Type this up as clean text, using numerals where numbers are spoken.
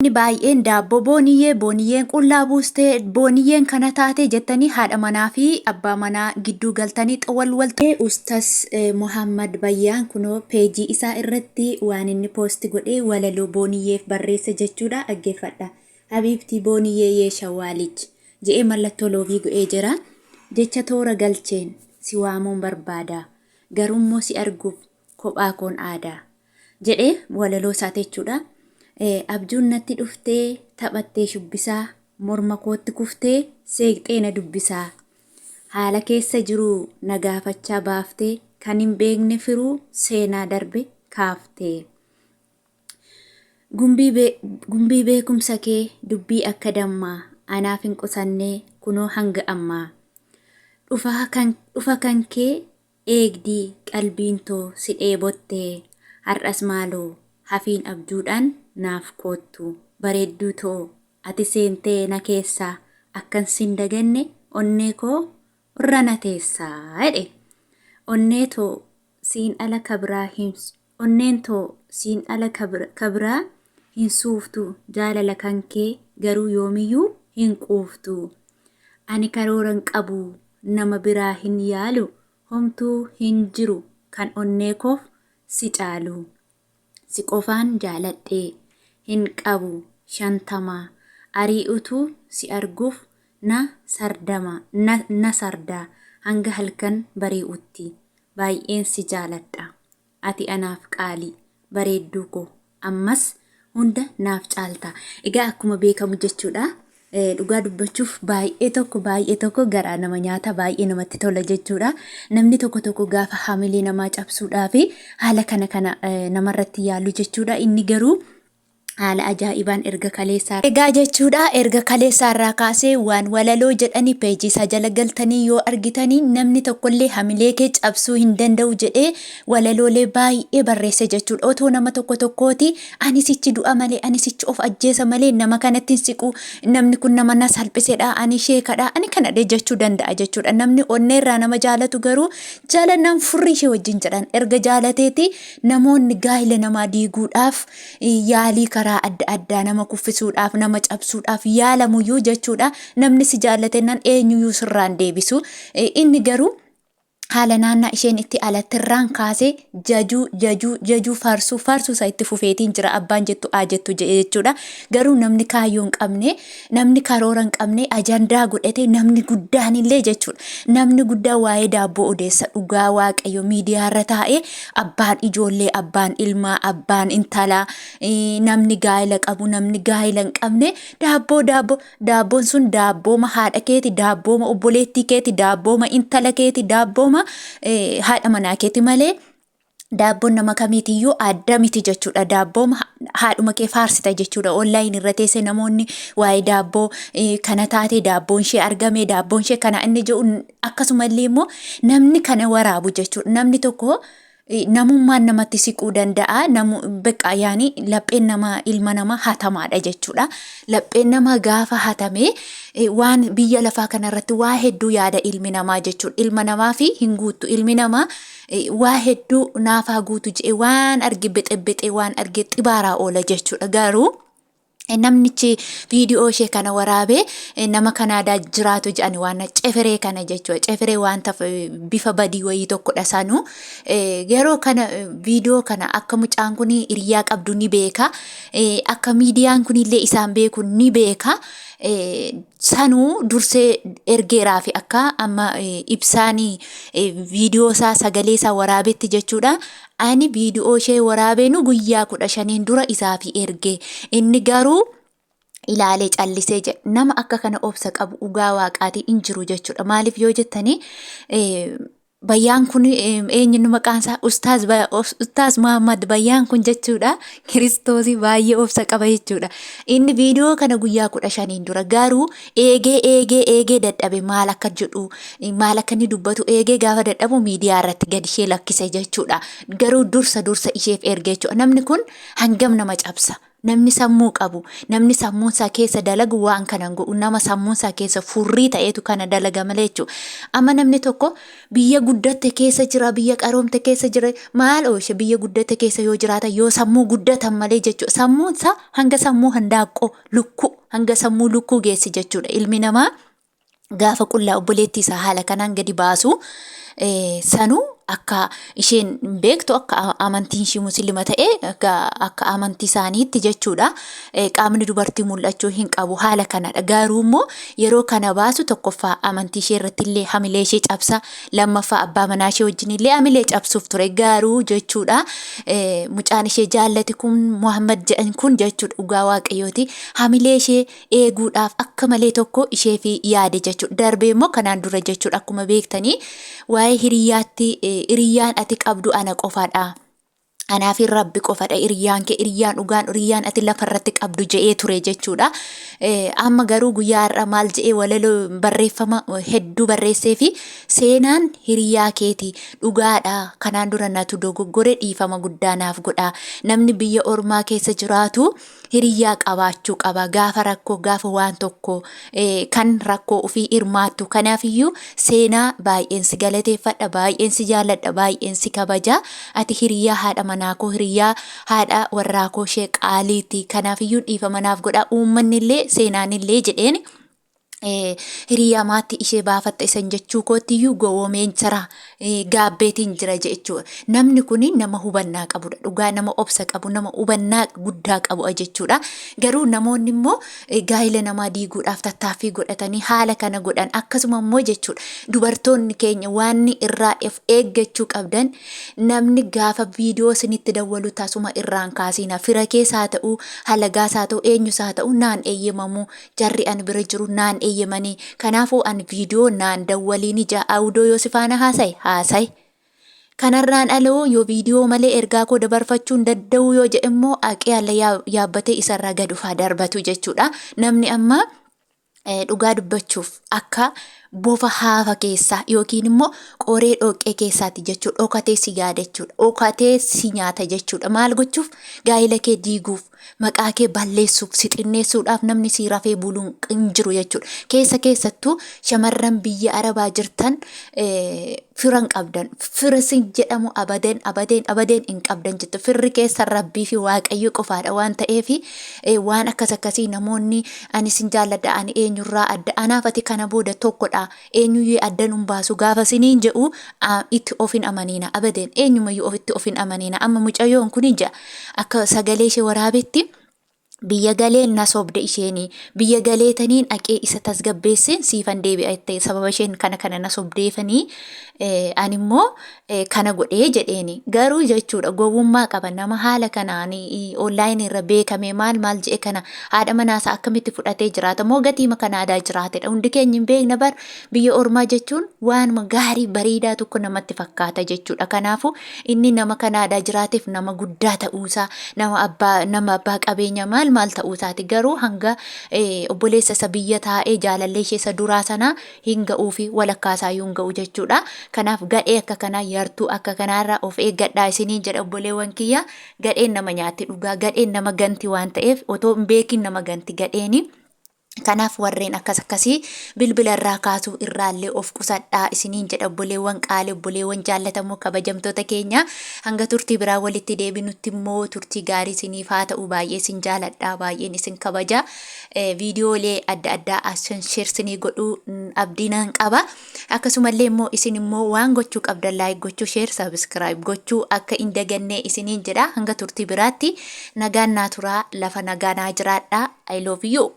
namoonni baay'een daabboo booniyyeen qullaa buustee booniyyeen kana taate jettanii haadha manaa fi abbaa manaa gidduu galtanii walwaltee Ustaas Muhammad Bayyaan kunoo peejii isaa irratti waan inni poosti godhee walaloo booniyyeef barreesse jechuudha. Dhaggeeffadha. Habiibtii booniyyee yee shawwaalij jedhee mallattoo loobii godhee jira. Jecha toora galcheen si waamuun barbaada garummoo si arguuf kophaa koon aadaa jedhee walaloo isaati jechuudha. Abjuun natti dhuftee taphattee shubbisaa morma kootti kuftee seeqxee na dubbisaa haala keessa jiru nagaafachaa baaftee kan hin beekne firuu seenaa darbe kaaftee gumbii beekumsa kee dubbii akka dammaa anaaf hin qusannee kunoo hanga ammaa dhufa kan kee eegdii qalbiin too si dheebottee har'as maaloo hafiin abjuudhaan naaf koottu bareedduu too ati seentee na keessaa akkan sin daganne onnee koo irra na teessaa jedhe. Onneen too siin ala kabraa hin suuftu jaalala kan kee garuu yoomiyyuu hin quuftu. Ani karooran qabu nama biraa hin yaalu homtuu hin jiru kan onnee koof si caalu. Si qofaan jaaladhee hin qabu 50 ari'utu si arguuf na sardaa hanga halkan bari'utti baay'een si jaaladha ati anaaf qaalii bareedduu ko ammas hunda naaf caalta. Egaa akkuma beekamu jechuudha. Dhugaa dubbachuuf baay'ee tokko garaa nama nyaata baay'ee namatti tola jechuudha. Namni tokko gaafa hamilee namaa cabsuudhaa fi haala kana namarratti yaalu jechuudha. Inni garuu haala ajaa'ibaan erga kaleessaa egaa jechuudha. Erga kaleessaa irraa kaasee waan walaloo jedhanii peejii isaa jala galtanii yoo argitanii namni tokkollee hamilee kee cabsuu hin danda'u jedhee walaloolee baay'ee barreesse jechuudha. Otoo nama tokkooti ani sichi du'a malee ani sichi of ajjeesa malee nama kanatti hin siqu namni kun nama na salphisedha ani sheekadha ani kana jechuu danda'a jechuudha. Namni onneerraa nama jaalatu garuu jaalannaan furrii ishee wajjin jedhan erga jaalateeti namoonni gaa'ila namaa diiguudhaaf yaalii karaa adda addaa nama kuffisuudhaaf nama cabsuudhaaf yaalamuyyuu jechuudha. Namni si jaallatennan eenyuyyuu sirraan deebisu. Inni garuu haala naannaa isheen itti alattirraan kaasee jajuu faarsuu isaa itti fufeetiin jira. Abbaan jettu jettu jechuudha. Garuu namni kaayyoo hin qabne namni karoora hin qabne ajandaa godhate namni guddaan illee jechuudha. Namni guddaa waa'ee daabboo odeessa dhugaa waaqayyo miidiyaarra taa'ee abbaan ijoollee abbaan ilmaa abbaan intalaa namni gaa'ela qabu namni gaa'ela hin qabne daabboon sun daabbooma haadha keeti daabbooma obboleettii keeti daabbooma intala keeti daabbooma haadha manaa keeti malee daabboon nama kamiitiyyuu adda miti jechuudha. Daabbooma haadhuma kee faarsita jechuudha. Online irra teessee namoonni waa'ee daabboo kana taate daabboon ishee argame daabboon ishee kana inni jedhu akkasumallee immoo namni kana waraabu jechuudha. Namni tokko namummaan namatti siquu danda'a. Beqa yaani lapheen nama ilma nama hatamaadha jechuudha. Lapheen nama gaafa hatame waan biyya lafaa kanarratti waa hedduu yaada ilmi namaa jechuudha. Ilma namaa fi hin guutu ilmi namaa waa hedduu naafaa guutu jedhee waan arge bexebexee waan arge xibaaraa oola jechuudha. Garuu namnichi viidiyoo ishee kana waraabee nama Kanaadaa jiraatu jedhani waan ceferee kana jechuudha. Ceferee wanta bifa badii wayii tokkodha sanu. Yeroo kana viidiyoo kana akka mucaan kun hiriyaa qabdu ni beeka. Akka miidiyaan kunillee isaan beeku ni beeka. Sanuu dursee ergeeraa fi akka amma ibsaanii viidiyoo isaa sagalee isaa waraabetti jechuudha. Ani viidiyoo ishee waraabeenu guyyaa 15 dura isaa fi erge. Inni garuu ilaalee callisee jedha. Nama akka kana obsa qabu dhugaa waaqaatii hin jiru jechuudha. Maaliif yoo jettanii Bayyaan kun eenyu maqaan isaa Ustaas Muhammad Bayyaan kun jechuudha. Kiristoosii baay'ee obsa qaba jechuudha. Inni viidiyoo kana guyyaa 15 dura garuu eegee dadhabe maal akka jedhu maal akka inni dubbatu eegee gaafa dadhabu miidiyaa irratti gadi ishee lakkise jechuudha. Garuu dursa Isheef erge jechuudha. Namni kun hangam nama cabsa. namni sammuu qabu namni sammuun isaa keessa dalagu waan kana godhu nama sammuun isaa keessa furrii ta'etu kana dalaga malee jechuudha. Amma namni tokko biyya guddatte keessa jira biyya qaroomte keessa jira maal ooshe biyya guddatte keessa yoo jiraata yoo sammuu guddatan malee jechuudha. Sammuun isaa hanga sammuu handaaqqoo lukkuu hanga sammuu lukkuu geessi jechuudha. Ilmi namaa gaafa qullaa obboleettii isaa haala kanaan gadi baasu sanuu akka isheen beektu akka amantiin ishii musliima ta'e akka amantii isaaniitti jechuudha. Qaamni dubartii mul'achuu hin qabu haala kanadha. Garuu immoo yeroo kana baasu tokkoffaa amantii ishee irratti illee hamilee ishee cabsa lammaffaa abbaa manaa ishee wajjin illee hamilee cabsuuf ture garuu jechuudha. Mucaan ishee jaallate kun Muhammad jedhan kun jechuudha dhugaa waaqayyooti hamilee ishee eeguudhaaf akka malee tokko ishee fi yaade jechuudha. Darbee immoo kanaan dura jechuudha akkuma beektanii waa'ee hiriyaatti Iriyyaan ati qabdu ana qofaadha. Anaaf Rabbi qofaadha. Iriyyaan kee iriyyaan dhugaan iriyyaan ati lafarratti qabdu je'ee ture jechuudha. Amma garuu guyyaa har'a maal je'ee walaloo barreeffama hedduu barreessee fi seenaan hiriyyaa keeti dhugaadha. Kanaan dura natu dogoggore dhiifama guddaa naaf godha. Namni biyya ormaa keessa jiraatu hiriyyaa qabaachuu qaba. Gaafa rakkoo gaafa waan tokko kan rakkoo ofii hirmaattu. Kanaafiyyuu seenaa baay'een si galateeffadha baay'een si jaalladha baay'een si kabaja. Ati hiriyyaa haadha manaa koo hiriyyaa haadha warraa koo ishee qaaliiti. Kanaafiyyuu dhiifama naaf godha. Uummanni illee seenaan illee jedheen hiriyyaa maatti ishee baafatta isan jechuu kootiyyuu gowwoomeen jira gaabbeetiin jira jechuudha. Namni kun nama hubannaa qabudha. Dhugaa nama obsa qabu nama hubannaa guddaa qabu jechuudha. Garuu namoonni immoo gaa'ila namaa diiguudhaaf tattaaffii godhatanii haala kana godhan akkasuma immoo jechuudha. Dubartoonni keenya waan irraa eeggachuu qabdan namni gaafa viidiyoo isinitti dawwalu tasuma irraan kaasina fira keessaa ta'uu halagaasaa ta'uu eenyusaa ta'uu naan eeyyamamu jarri an bira jiru naan eeyyamanii. Kanaafuu an viidiyoo naan dawwaliin ija audoo yoo sifaana haasay. Kanarraan aloo yoo viidiyoo malee ergaa koo dabarfachuun dadda'uu yoo jedhe immoo aqee alla yaabbatee isarraa gad dhufaa darbatu jechuudha. Namni amma dhugaa dubbachuuf akka bofa haafa keessaa yookiin immoo qoree dhoqqee keessaati jechuudha. Dhokatee si yaada jechuudha. Dhokatee si nyaata jechuudha. Maal gochuuf gaa'ila kee diiguuf maqaa kee balleessuuf si xinneessuudhaaf namni si rafee buluun hin jiru jechuudha. Keessattuu shamarran biyya Arabaa jirtan firan qabdan fira sin jedhamu abadan hin qabdan jettu. Firri keessa Rabbii fi Waaqayyo qofaadha waan ta'eef waan akkasii namoonni ani sin jaalladha ani eenyurraa adda anaaf ati kana booda tokkodha eenyuyyee addan hin baasu gaafa siniin jedhu itti ofin amanina abadan eenyumayyuu ofitti ofin amanina. Amma mucayyoon kun ija akka sagalee ishee waraabetti biyya galeen na sobde isheenii biyya galeetaniin aqee isa tasgabbeesseen siifan deebi'a itti sababa isheen kana na sobdeefanii animmoo kana godhee jedheeni. Garuu jechuudha gowwummaa qaba nama haala kanaan online irra beekame maal jedhe kana haadha manaasaa akkamitti fudhatee jiraata moo gatiima kanaadaa jiraatedha. Hundi keenya hin beekna bar biyya ormaa jechuun waan gaarii bareedaa tokko namatti fakkaata jechuudha. Kanaafuu inni nama kanaadaa jiraateef nama guddaa ta'uusaa nama abbaa qabeenya maal ta'uusaati. Garuu hanga obboleessa isa biyya taa'ee jaalallee ishee isa duraa sanaa hin ga'uu fi walakkaasaayuu hin ga'u jechuudha. Kanaaf gadhee akka kanaa yartuu akka kanaarraa of eeggadhaa isiniin jedha obboleewwan kiyya. Gadheen nama nyaatti dhugaa gadheen nama ganti waan ta'eef otoo hin beekin nama ganti gadheeni. Kanaaf warreen akkasii bilbila irraa kaasuu irraallee of qusadhaa isiniin jedha obboleewwan qaalee obboleewwan jaallatamoo kabajamtoota keenya. Hanga turtii biraa walitti deebinutti immoo turtii gaarii isiniif haa ta'u. Baay'ee isin jaalladhaa baay'een isin kabaja. Viidiyoolee adda addaa asan sheersinii godhuu abdiinan qaba. Akkasumallee immoo isin immoo waan gochuu qabdan laayik gochuu sheer sabiskiraayib gochuu akka hin dagannee isiniin jedha. Hanga turtii biraatti nagaan naa turaa lafa nagaa naa jiraadhaa. I love you.